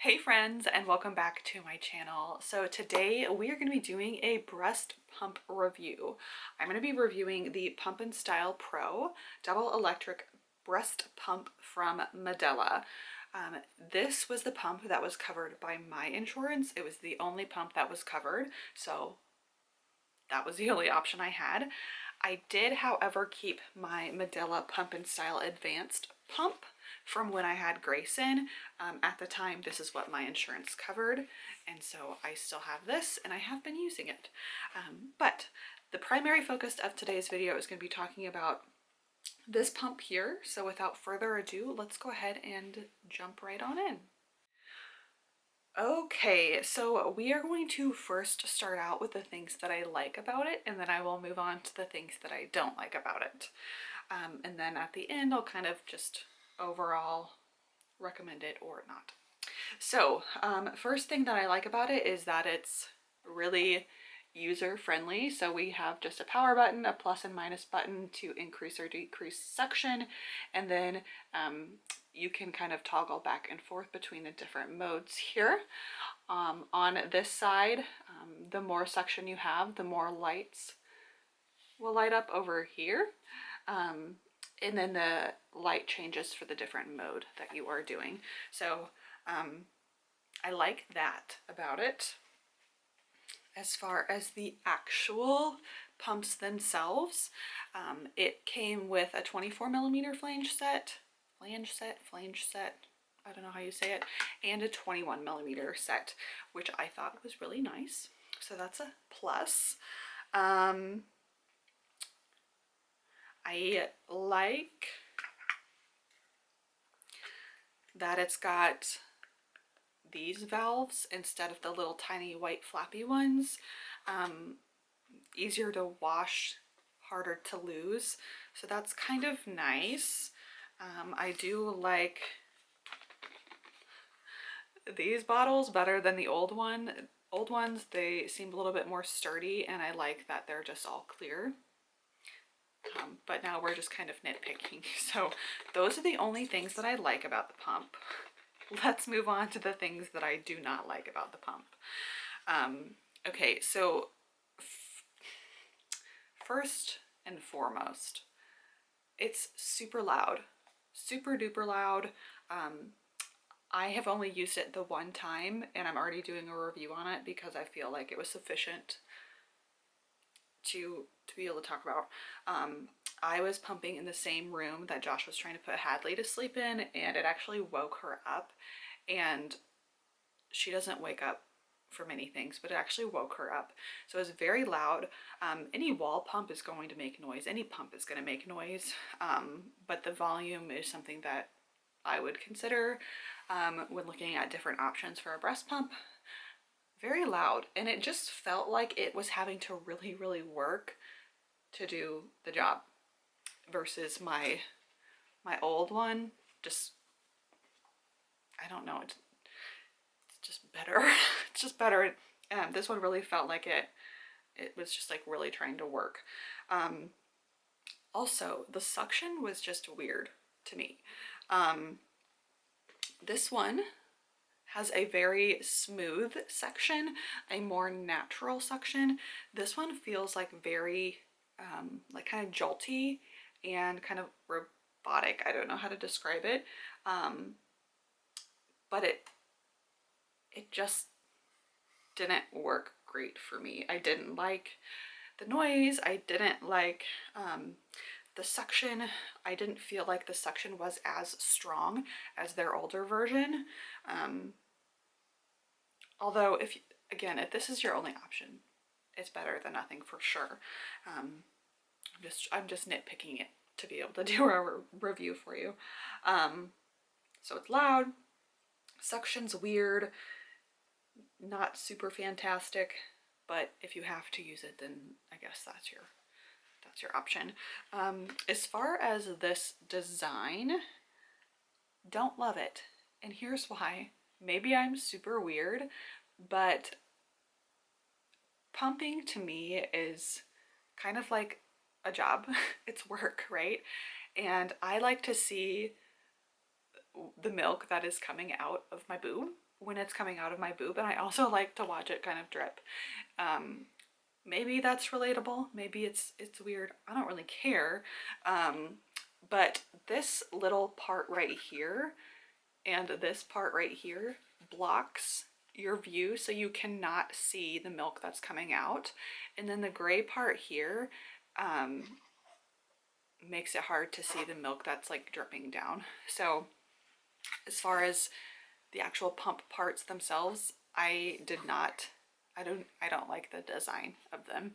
Hey friends, and welcome back to my channel. So today we are going to be doing a breast pump review. I'm going to be reviewing the Pump and Style Pro double electric breast pump from Medela. This was the pump that was covered by my insurance. It was the only pump that was covered, so that was the only option I had. I did, however, keep my Medela Pump and Style Advanced pump from when I had Grayson. At the time, this is what my insurance covered, and so I still have this, and I have been using it. But the primary focus of today's video is going to be talking about this pump here. So without further ado, let's go ahead and jump right on in. Okay, so we are going to first start out with the things that I like about it, and then I will move on to the things that I don't like about it. And then at the end, I'll kind of just overall recommend it or not. So first thing that I like about it is that it's really user friendly. So we have just a power button, a plus and minus button to increase or decrease suction, and then you can kind of toggle back and forth between the different modes here. On this side, the more suction you have, the more lights will light up over here. And then the light changes for the different mode that you are doing. So I like that about it. As far as the actual pumps themselves, it came with a 24mm flange set, I don't know how you say it, and a 21mm set, which I thought was really nice. So that's a plus. I like that it's got these valves instead of the little tiny white flappy ones. Easier to wash, harder to lose, so that's kind of nice. I do like these bottles better than the old ones. They seemed a little bit more sturdy, and I like that they're just all clear. But now we're just kind of nitpicking. So those are the only things that I like about the pump. Let's move on to the things that I do not like about the pump. Okay, so first and foremost, it's super loud, super duper loud. I have only used it the one time, and I'm already doing a review on it because I feel like it was sufficient to be able to talk about. I was pumping in the same room that Josh was trying to put Hadley to sleep in, and it actually woke her up. And she doesn't wake up for many things, but it actually woke her up. So it was very loud. Any wall pump is going to make noise. Any pump is going to make noise. But the volume is something that I would consider when looking at different options for a breast pump. Very loud, and it just felt like it was having to really work to do the job versus my old one. Just, I don't know, it's just better. It's just better. This one really felt like it was just like really trying to work. Also, the suction was just weird to me. This one has a very smooth suction, a more natural suction. This one feels like very like kind of jolty and kind of robotic. I don't know how to describe it, but it just didn't work great for me. I didn't like the noise. I didn't like the suction. I didn't feel like the suction was as strong as their older version. Although if this is your only option, it's better than nothing for sure. I'm just nitpicking it to be able to do a review for you. So it's loud, suction's weird, not super fantastic, but if you have to use it, then I guess that's your option. As far as this design, don't love it, and here's why. Maybe I'm super weird, but pumping to me is kind of like a job. It's work, right? And I like to see the milk that is coming out of my boob when it's coming out of my boob, and I also like to watch it kind of drip. Maybe that's relatable, maybe it's weird, I don't really care. But this little part right here and this part right here blocks your view, so you cannot see the milk that's coming out. And then the gray part here makes it hard to see the milk that's like dripping down. So as far as the actual pump parts themselves, I don't like the design of them.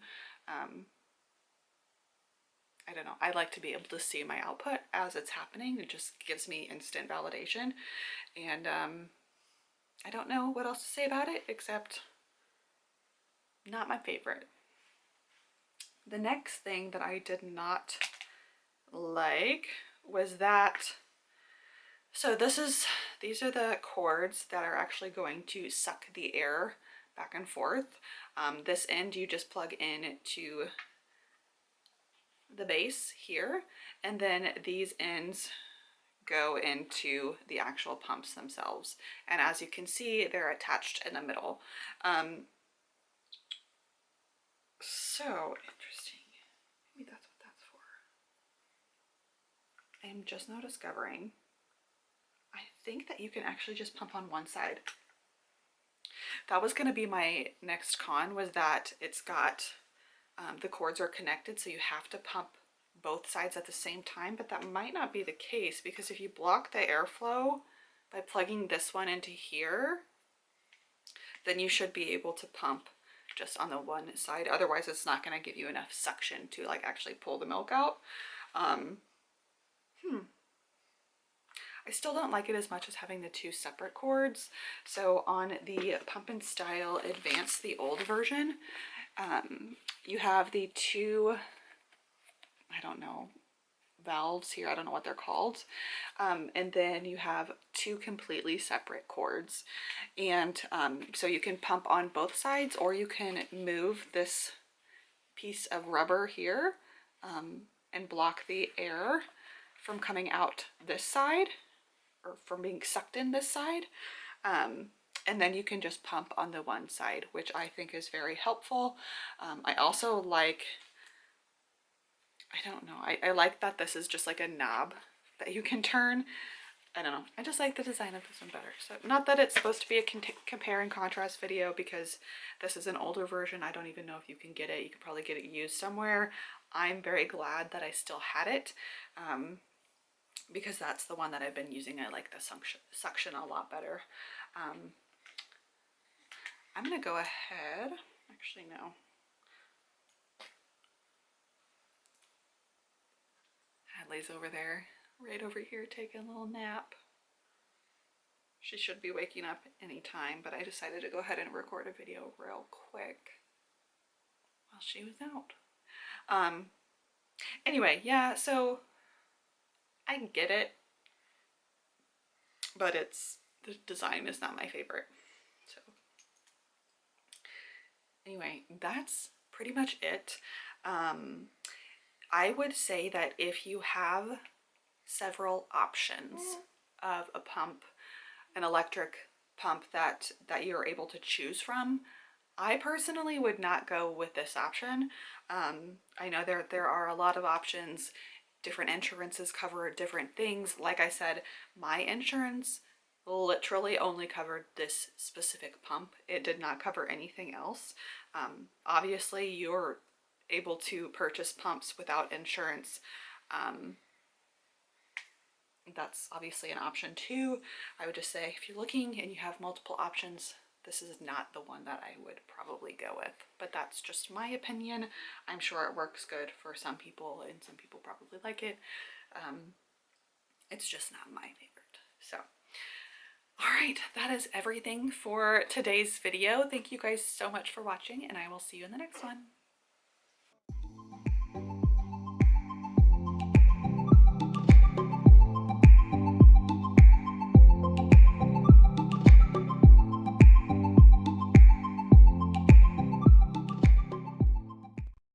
I don't know, I like to be able to see my output as it's happening. It just gives me instant validation. And I don't know what else to say about it except not my favorite. The next thing that I did not like was that, so these are the cords that are actually going to suck the air back and forth. This end you just plug in to the base here, and then these ends go into the actual pumps themselves. And as you can see, they're attached in the middle. So interesting. Maybe that's what that's for. I am just now discovering, I think that you can actually just pump on one side. That was going to be my next con, was that it's got, the cords are connected, so you have to pump both sides at the same time, but that might not be the case, because if you block the airflow by plugging this one into here, then you should be able to pump just on the one side. Otherwise it's not going to give you enough suction to like actually pull the milk out. I still don't like it as much as having the two separate cords. So on the Pump and Style Advanced, the old version, you have the two, I don't know, valves here, I don't know what they're called, and then you have two completely separate cords. And so you can pump on both sides, or you can move this piece of rubber here and block the air from coming out this side, or from being sucked in this side. And then you can just pump on the one side, which I think is very helpful. I also like, I don't know, I like that this is just like a knob that you can turn. I don't know, I just like the design of this one better. So not that it's supposed to be a compare and contrast video, because this is an older version. I don't even know if you can get it. You could probably get it used somewhere. I'm very glad that I still had it, because that's the one that I've been using. I like the suction a lot better. I'm gonna go ahead, actually no. Hadley's over there, right over here, taking a little nap. She should be waking up any time, but I decided to go ahead and record a video real quick while she was out. Anyway, yeah, so I get it, but the design is not my favorite. So anyway, that's pretty much it. I would say that if you have several options of a pump, an electric pump that you're able to choose from, I personally would not go with this option. I know there are a lot of options. Different insurances cover different things. Like I said, my insurance literally only covered this specific pump. It did not cover anything else. Obviously, you're able to purchase pumps without insurance. That's obviously an option too. I would just say, if you're looking and you have multiple options, this is not the one that I would probably go with. But that's just my opinion. I'm sure it works good for some people, and some people probably like it. It's just not my favorite. So all right, that is everything for today's video. Thank you guys so much for watching, and I will see you in the next one.